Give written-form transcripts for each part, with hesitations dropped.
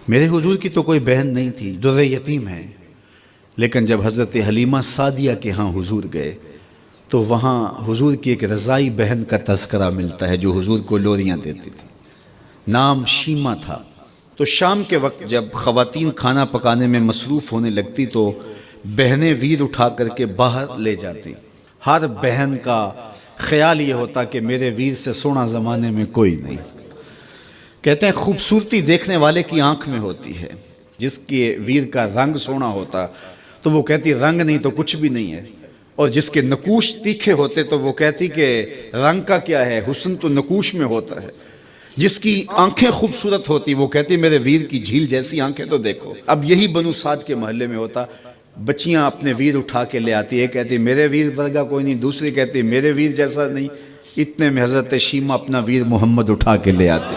میرے حضور کی تو کوئی بہن نہیں تھی، در یتیم ہے، لیکن جب حضرت حلیمہ سعدیہ کے ہاں حضور گئے تو وہاں حضور کی ایک رضائی بہن کا تذکرہ ملتا ہے جو حضور کو لوریاں دیتی تھی، نام شیمہ تھا۔ تو شام کے وقت جب خواتین کھانا پکانے میں مصروف ہونے لگتی تو بہنیں ویر اٹھا کر کے باہر لے جاتی۔ ہر بہن کا خیال یہ ہوتا کہ میرے ویر سے سونا زمانے میں کوئی نہیں۔ کہتے ہیں خوبصورتی دیکھنے والے کی آنکھ میں ہوتی ہے، جس کے ویر کا رنگ سونا ہوتا تو وہ کہتی رنگ نہیں تو کچھ بھی نہیں ہے، اور جس کے نقوش تیکھے ہوتے تو وہ کہتی کہ رنگ کا کیا ہے، حسن تو نقوش میں ہوتا ہے۔ جس کی آنکھیں خوبصورت ہوتی وہ کہتی میرے ویر کی جھیل جیسی آنکھیں تو دیکھو۔ اب یہی بنو سعد کے محلے میں ہوتا، بچیاں اپنے ویر اٹھا کے لے آتی، ایک کہتی میرے ویر ورگا کوئی نہیں، دوسری کہتی میرے ویر جیسا نہیں۔ اتنے میں حضرت شیمہ اپنا ویر محمد اٹھا کے لے آتی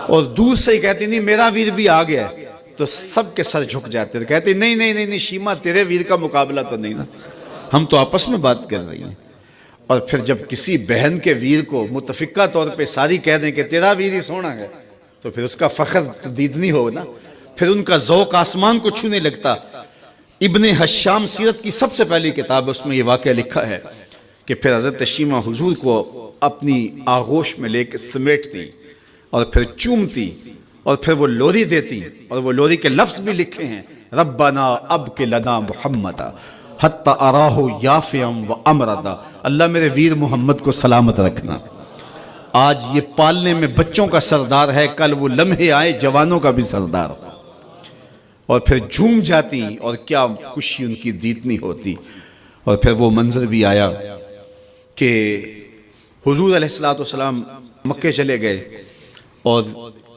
اور دور سے ہی کہتی نہیں میرا ویر بھی آ گیا، تو سب کے سر جھک جاتے، کہتی نہیں شیمہ تیرے ویر کا مقابلہ تو نہیں نا، ہم تو آپس میں بات کر رہی ہیں۔ اور پھر جب کسی بہن کے ویر کو متفقہ طور پہ ساری کہہ دیں کہ تیرا ویر ہی سونا ہے تو پھر اس کا فخر دیدنی ہو نا، پھر ان کا ذوق آسمان کو چھونے لگتا۔ ابن حشام سیرت کی سب سے پہلی کتاب، اس میں یہ واقعہ لکھا ہے کہ پھر حضرت شیمہ حضور کو اپنی آغوش میں لے کے سمیٹتی اور پھر چومتی اور پھر وہ لوری دیتی، اور وہ لوری کے لفظ بھی لکھے ہیں، ربنا ابق لنا محمدا حتی اراہ یافعا و امردا، اللہ میرے ویر محمد کو سلامت رکھنا۔ آج یہ پالنے میں بچوں کا سردار ہے، کل وہ لمحے آئے جوانوں کا بھی سردار ہو۔ اور پھر جھوم جاتی اور کیا خوشی ان کی دیتنی ہوتی۔ اور پھر وہ منظر بھی آیا کہ حضور علیہ السلام مکے چلے گئے اور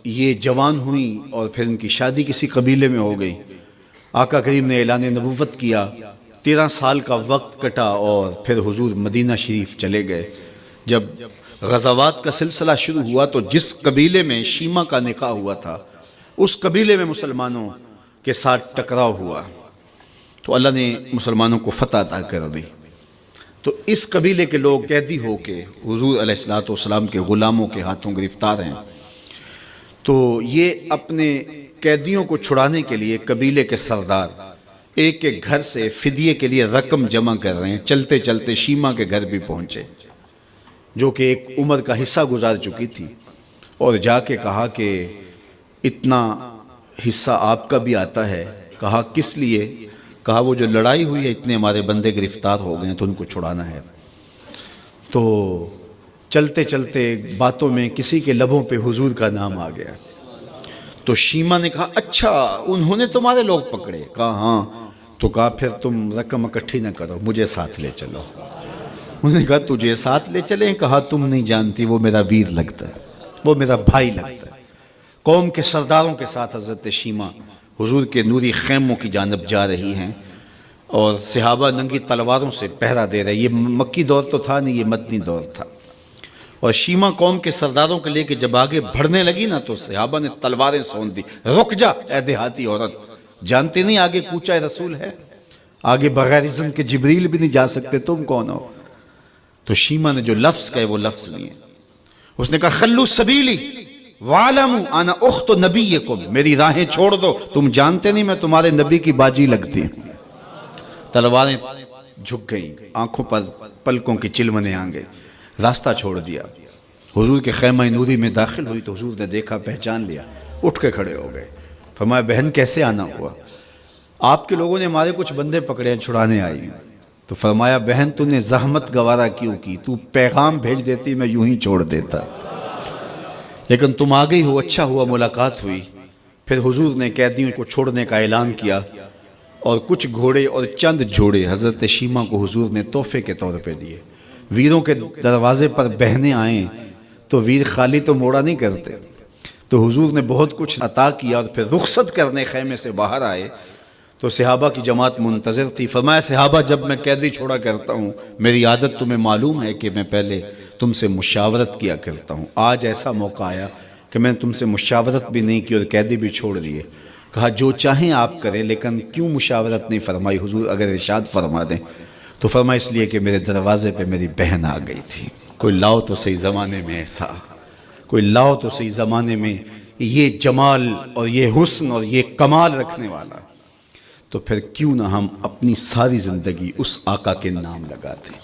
یہ جوان ہوئیں اور پھر ان کی شادی کسی قبیلے میں ہو گئی۔ آقا کریم نے اعلان نبوت کیا، 13 سال کا وقت کٹا اور پھر حضور مدینہ شریف چلے گئے۔ جب غزوات کا سلسلہ شروع ہوا تو جس قبیلے میں شیمہ کا نکاح ہوا تھا اس قبیلے میں مسلمانوں کے ساتھ ٹکراؤ ہوا تو اللہ نے مسلمانوں کو فتح عطا کر دی۔ تو اس قبیلے کے لوگ قیدی ہو کے حضور علیہ السلام کے غلاموں کے ہاتھوں گرفتار ہیں۔ تو یہ اپنے قیدیوں کو چھڑانے کے لیے قبیلے کے سردار ایک ایک گھر سے فدیے کے لیے رقم جمع کر رہے ہیں۔ چلتے چلتے شیمہ کے گھر بھی پہنچے جو کہ ایک عمر کا حصہ گزار چکی تھی، اور جا کے کہا کہ اتنا حصہ آپ کا بھی آتا ہے۔ کہا کس لیے؟ کہا وہ جو لڑائی ہوئی ہے اتنے ہمارے بندے گرفتار ہو گئے ہیں تو ان کو چھڑانا ہے۔ تو چلتے چلتے باتوں میں کسی کے لبوں پہ حضور کا نام آ گیا تو شیمہ نے کہا اچھا انہوں نے تمہارے لوگ پکڑے؟ کہا ہاں۔ تو کہا پھر تم رقم اکٹھی نہ کرو، مجھے ساتھ لے چلو۔ انہوں نے کہا تجھے ساتھ لے چلیں؟ کہا تم نہیں جانتی وہ میرا ویر لگتا ہے، وہ میرا بھائی لگتا ہے۔ قوم کے سرداروں کے ساتھ حضرت شیمہ حضور کے نوری خیموں کی جانب جا رہی ہیں اور صحابہ ننگی تلواروں سے پہرا دے رہے۔ یہ مکی دور تو تھا نہیں، یہ مدنی دور تھا۔ اور شیمہ قوم کے سرداروں کے لے کے جب آگے بڑھنے لگی نا تو صحابہ نے تلواریں سون دی، رک جا اے دیہاتی عورت، جانتے نہیں آگے کوچہ رسول ہے، آگے بغیر اذن کے جبریل بھی نہیں جا سکتے، تم کون ہو؟ تو شیمہ نے جو لفظ کہے وہ لفظ لیے، اس نے کہا خلو سبیلی وَعَلَمُوا اَنَا اُخْتُ نَبِيِّكُمْ، میری راہیں چھوڑ دو، تم جانتے نہیں میں تمہارے نبی کی باجی لگتی ہوں۔ تلواریں جھک گئیں، آنکھوں پر پلکوں کی چلمنے آ گئے، راستہ چھوڑ دیا۔ حضور کے خیمہ نوری میں داخل ہوئی تو حضور نے دیکھا، پہچان لیا، اٹھ کے کھڑے ہو گئے۔ فرمایا بہن کیسے آنا ہوا؟ آپ کے لوگوں نے ہمارے کچھ بندے پکڑے ہیں، چھڑانے آئی ہیں۔ تو فرمایا بہن تو نے زحمت گوارا کیوں کی؟ تو پیغام بھیج دیتی میں یوں ہی چھوڑ دیتا، لیکن تم آ گئی ہو، اچھا ہوا ملاقات ہوئی۔ پھر حضور نے قیدیوں کو چھوڑنے کا اعلان کیا اور کچھ گھوڑے اور چند جوڑے حضرت شیمہ کو حضور نے تحفے کے طور پہ دیے۔ ویروں کے دروازے پر بہنیں آئیں تو ویر خالی تو موڑا نہیں کرتے، تو حضور نے بہت کچھ عطا کیا۔ اور پھر رخصت کرنے خیمے سے باہر آئے تو صحابہ کی جماعت منتظر تھی۔ فرمایا صحابہ جب میں قیدی چھوڑا کرتا ہوں میری عادت تمہیں معلوم ہے کہ میں پہلے تم سے مشاورت کیا کرتا ہوں، آج ایسا موقع آیا کہ میں نے تم سے مشاورت بھی نہیں کی اور قیدی بھی چھوڑ دیے۔ کہا جو چاہیں آپ کریں، لیکن کیوں مشاورت نہیں فرمائی حضور؟ اگر ارشاد فرما دیں۔ تو فرمایا اس لیے کہ میرے دروازے پہ میری بہن آ گئی تھی۔ کوئی لاؤ تو صحیح زمانے میں ایسا، کوئی لاؤ تو صحیح زمانے میں یہ جمال اور یہ حسن اور یہ کمال رکھنے والا، تو پھر کیوں نہ ہم اپنی ساری زندگی اس آقا کے نام لگاتے ہیں۔